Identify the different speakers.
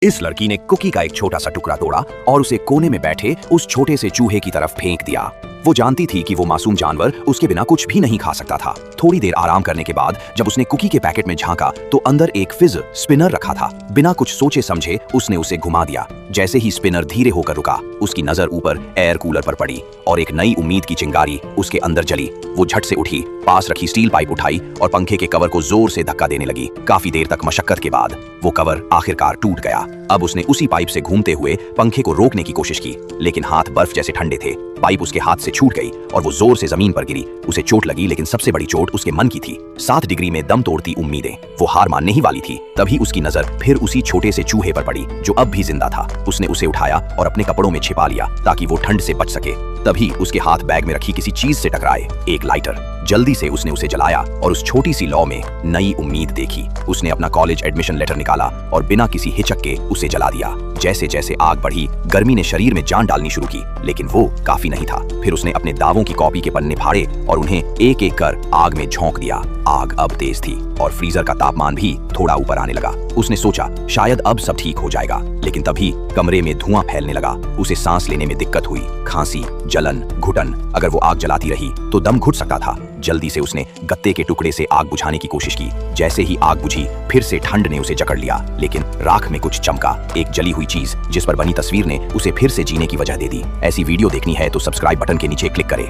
Speaker 1: इस लड़की ने कुकी का एक छोटा सा टुकड़ा तोड़ा और उसे कोने में बैठे उस छोटे से चूहे की तरफ फेंक दिया। वो जानती थी कि वो मासूम जानवर उसके बिना कुछ भी नहीं खा सकता था। थोड़ी देर आराम करने के बाद जब उसने कुकी के पैकेट में झांका तो अंदर एक फिज स्पिनर रखा था। बिना कुछ सोचे समझे उसने उसे घुमा दिया। जैसे ही स्पिनर धीरे होकर रुका, उसकी नजर ऊपर एयर कूलर पर पड़ी और एक नई उम्मीद की चिंगारी उसके अंदर जली। वो झट से उठी, पास रखी स्टील पाइप उठाई और पंखे के कवर को जोर से धक्का देने लगी। काफी देर तक मशक्कत के बाद वो कवर आखिरकार टूट गया। अब उसने उसी पाइप से घूमते हुए पंखे को रोकने की कोशिश की, लेकिन हाथ बर्फ जैसे ठंडे थे। पाइप उसके हाथ से छूट गई और वो जोर से जमीन पर गिरी। उसे चोट लगी, लेकिन सबसे बड़ी चोट उसके मन की थी। 7 डिग्री में दम तोड़ती उम्मीदें। वो हार मानने ही वाली थी। तभी उसकी नजर फिर उसी छोटे से चूहे पर पड़ी जो अब भी जिंदा था। उसने उसे उठाया और अपने कपड़ों में छिपा लिया ताकि वो ठंड से बच सके। तभी उसके हाथ बैग में रखी किसी चीज से टकराए, एक लाइटर। जल्दी से उसने उसे जलाया और उस छोटी सी लौ में नई उम्मीद देखी। उसने अपना कॉलेज एडमिशन लेटर निकाला और बिना किसी हिचक के उसे जला दिया। जैसे जैसे आग बढ़ी, गर्मी ने शरीर में जान डालनी शुरू की, लेकिन वो काफी नहीं था। फिर उसने अपने दावों की कॉपी के पन्ने फाड़े और उन्हें एक एक कर आग में झोंक दिया। आग अब तेज थी और फ्रीजर का तापमान भी थोड़ा ऊपर आने लगा। उसने सोचा शायद अब सब ठीक हो जाएगा, लेकिन तभी कमरे में धुआं फैलने लगा। उसे सांस लेने में दिक्कत हुई, खांसी, जलन, घुटन। अगर वो आग जलाती रही तो दम घुट सकता था। जल्दी से उसने गत्ते के टुकड़े से आग बुझाने की कोशिश की। जैसे ही आग बुझी, फिर से ठंड ने उसे जकड़ लिया, लेकिन राख में कुछ चमका। एक जली हुई चीज जिस पर बनी तस्वीर ने उसे फिर से जीने की वजह दे दी। ऐसी वीडियो देखनी है तो सब्सक्राइब बटन के नीचे क्लिक करें।